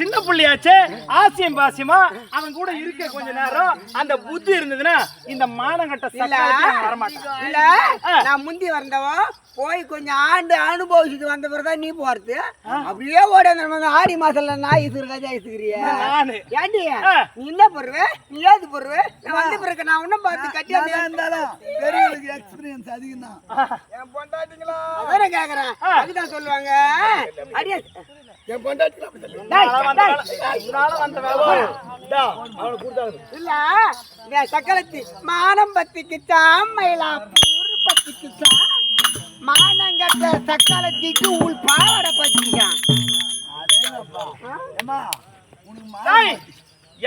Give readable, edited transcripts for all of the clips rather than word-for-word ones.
சின்ன புள்ளியாச்சே ஆசியம் பாசியமா அவன் கூட இருக்க கொஞ்ச நேரம் அந்த புத்தி இருந்ததுன்னா இந்த மானங்கட்ட சக்கரத்துக்கு வர மாட்டான். இல்ல நான் முந்தி வந்தவோ போய் கொஞ்சம் ஆண்டு அனுபவிச்சுட்டு வந்த பிறகுதான் நீ போறது. அப்படியே ஓட ஆடி மாசம்ல நாய் இருக்கிறிய ஏண்டி நீ என்ன போடுவே நீ ஏது போடுவே நான் வந்த பிறகு நான் ஒன்னும் பார்த்து கட்டியா இருந்தாலும் பெரியவங்களுக்கு எக்ஸ்பீரியன்ஸ் அதிகம் தான். என் பொண்டாட்டிங்களா அதான் கேக்குறேன். அதுதான் சொல்லுவாங்க அடியே என் பொண்டாட்டிங்களா இல்ல சக்கலத்தி மானம் பத்திக்குச்சா மயிலாப்பூர் பத்திக்குச்சா மானங்கட்ட சக்காலத்திக்கு உள் பாவாடை பத்திக்கான்.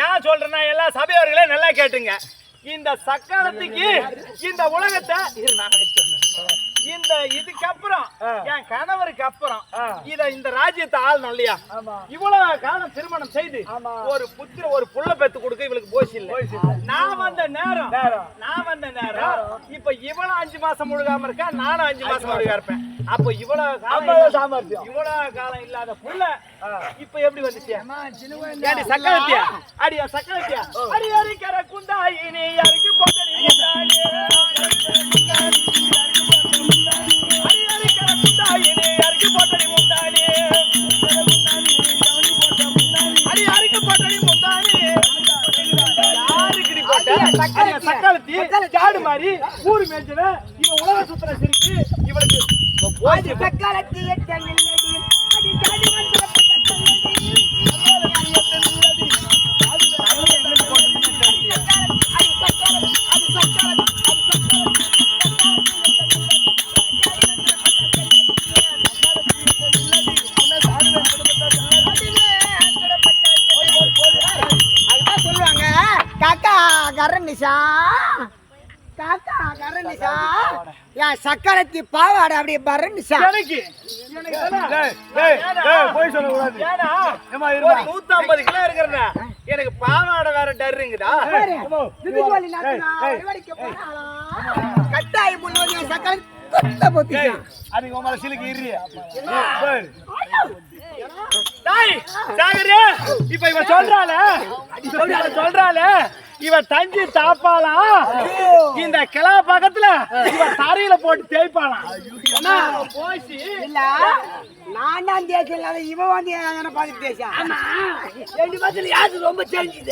ஏன் சொல்றேன்னா எல்லா சபையோர்களே நல்லா கேட்டுங்க. இந்த சக்காலத்துக்கு இந்த உலகத்தை இந்த இதுக்கப்புறம் என் கணவருக்கு அப்புறம் இந்த ராஜ்யத்தை ஆளணும் இல்லையா? இவ்வளவு காலம் திருமணம் செய்து ஒரு புத்திர ஒரு புள்ள பெத்து கொடுக்க இவளுக்கு போச்சு இல்ல. நான் வந்த நேரம் இப்ப இவ்வளவு 5 மாசம் முழுகாம இருக்கா, நானும் 5 மாசம் முழுகா இருப்பேன். அப்ப இவ்வளவு காலம் இல்லாத புள்ள இப்ப எப்படி வந்துச்சு? சக்கரத்தியா அடியா சக்கரத்தியா அடி அரிக்கிற குந்தாயினி யாருக்கு போட்டடி காடு மாதிரி ஊரு மேய்ச்சவ இவன் உலக சுத்திர சிரிக்கு இவளுக்கு சக்கரத்தி பாவாடை அப்படியே பரணிசா 150 கிலோ இருக்கிற எனக்கு பாவாடை வேற டர்ருங்குதா? கட்டாயம் முழுவதும் சக்கர அதுக்கு உங்களை சிலுக்கு இரு. இப்ப இவன் சொல்றாள இவ தஞ்சி தாப்பாலாம் இந்த கிளா பக்கத்துல இவ தரையில போட்டு தேய்ப்பாலாம். இல்ல நான் தான் தேய்ச்சல இவன் வந்து என்ன பார்த்து தேய்ச்சா ரெண்டு பக்கத்துல யாரு ரொம்ப தெரிஞ்சுது.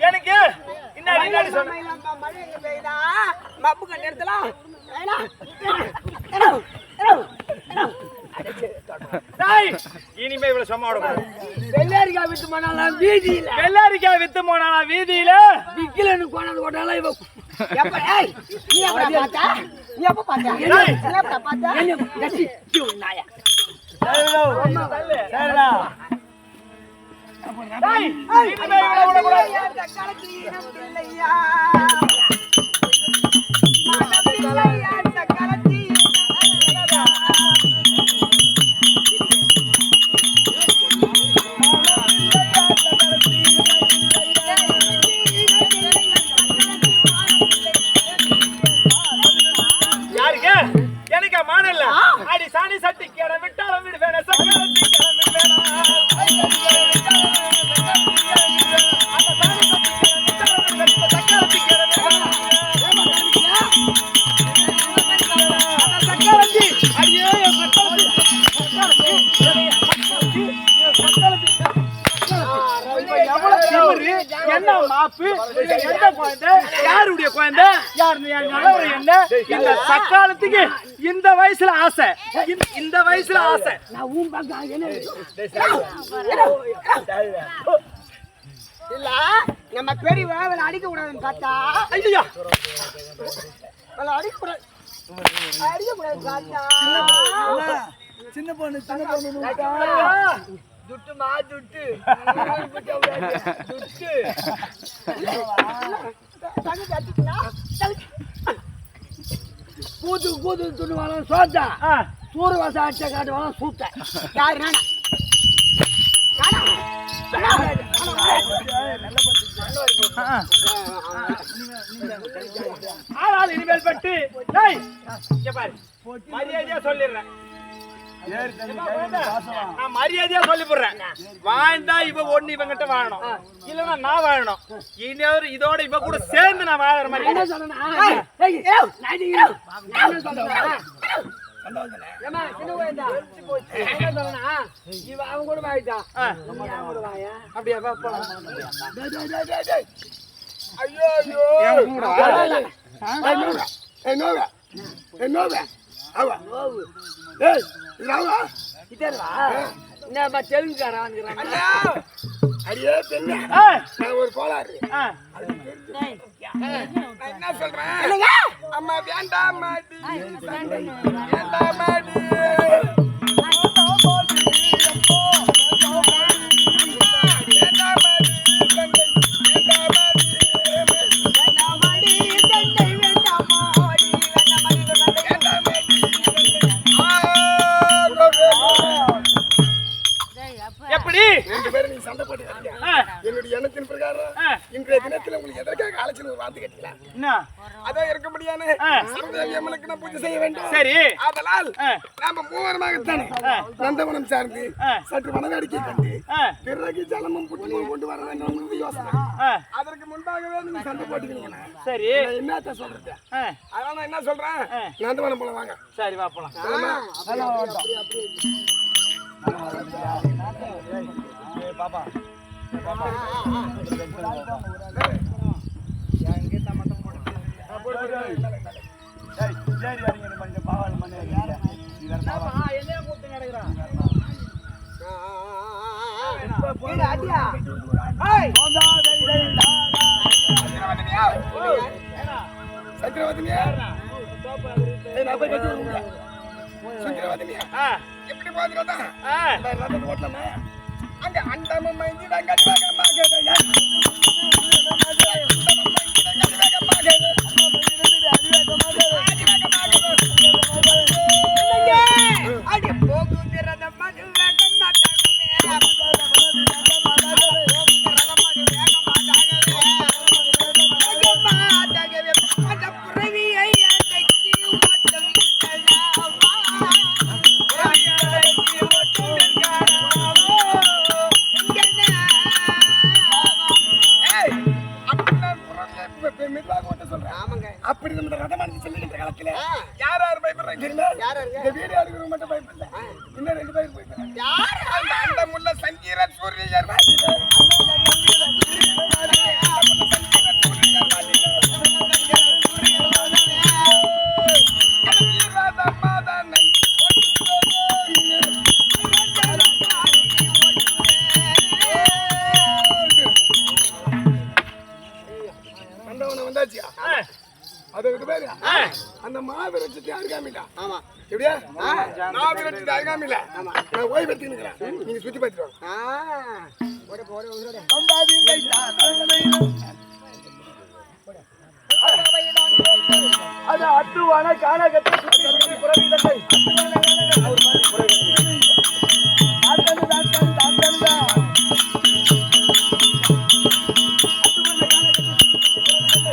எனக்கு மழை எங்க பெய்யுதா மப்பு கட்ட எடுத்தலாம் இனிமே இவ்வளவு சும்மா வெள்ளரிக்காய் வித்து போனாலும் வீதியில வெள்ளரிக்காய் வித்து போனாலும் வீதியில விக்கலன்னு கொண்டாந்து போட்டாலும் இவ அடி சாணி சட்டி கேட விட்டாலும் வீடு வேணா என்ன மாப்பு எந்த குழந்தை யாருடைய குழந்தை யாரு என்ன இந்த சக்காலத்துக்கு இந்த வயசுல ஆசை இந்த வயசுல ஆசை இல்ல நம்ம பெரிய வேலை அடிக்க கூடாதுன்னு பார்த்தா ஐயா அடிக்க கூடாது பார்த்தா சின்ன பொண்ணு துட்டு மா துட்டு கூத்து கூத்து துணி வாழ சோத்தா சூறு வாசம் அடிச்ச காட்டு வாழ சூத்த யாரு நானா ஆனால் இனிமேல் பட்டு டேய், இங்க பாரு, மரியாதையா சொல்லிடுறேன். நான் மரியாதையா சொல்லி போடுறேன். வாழ்ந்தா இவ ஒண்ணு இவங்கிட்ட வாழணும், இல்லன்னா நான் வாழணும். இன்னொரு இதோட இவ கூட சேர்ந்து நான் வாழற மாதிரி. என்ன சொன்னா ஏமா சின்ன கோயந்தா என்ன சொன்னா இவ அவன் கூட வாயிட்டான் அப்படியே போலாம். ஐயோ ஐயோ என்னோவா என்னோவா அவா ஏய் இதாவா இதேவா என்ன தெலுங்குக்காரன் வந்துறாங்க. அடியே தென்ன நான் ஒரு கோளாறு நான் என்ன சொல்றேன் அம்மா வேண்டாம் மாடி வேண்டாம் மாடி எப்படி ரெண்டு பேரும் நீ சண்டை போட்டு என்னுடைய எண்ணத்தின் பிரகாரம் இன்றைய தினத்துல உங்களுக்கு எதற்காக அழைச்சு ஒரு வார்த்தை கேட்டீங்களா? என்ன? அதான் இருக்க முடியாது. சரதேவி அம்மனுக்கு நான் பூஜை செய்ய வேண்டும். சரி, அதனால் நாம மூவரமாகத்தானே நந்தவனம் சார்ந்து சற்று மனவேடிக்கை கண்டு பிறகு ஜலமும் புட்டுமும் கொண்டு வர வேண்டும் என்று யோசனை. அதற்கு முன்பாகவே நீங்க சண்டை போட்டுக்கிறீங்க. சரி, நான் என்னத்த சொல்றது? அதனால நான் என்ன சொல்றேன், நந்தவனம் போல வாங்க. சரி வா போலாம். பாப்பா சக்கரவர்த்தினியா எப்படி போகிறதா ரத்தத்தை ஓட்டலாமா? அங்க அண்டமும் மைஞ்சி வேகமாக அடி போகுதிரத மது அப்படி நம்ம ரதமானது செல்லுகின்ற காலத்துல யார் யார் பயப்படுறாங்க தெரியுமா? இந்த வீடு யாருக்கு மட்டும் பயப்படல, இன்னும் ரெண்டு பேருக்கு பயப்படுறாங்க. அந்த அண்டமுள்ள சங்கீர சூரியர் வந்தாச்சியா? அதுக்கு பேரு அந்த மாவிரட்சத்தை அருகாமில்ல. ஆமா, எப்படியா மாவிரட்சத்தை அருகாமில்ல. நான் ஓய்வு எடுத்து நிக்கிறேன், நீங்க சுத்தி பார்த்துட்டு அது அட்டுவான காணகத்தை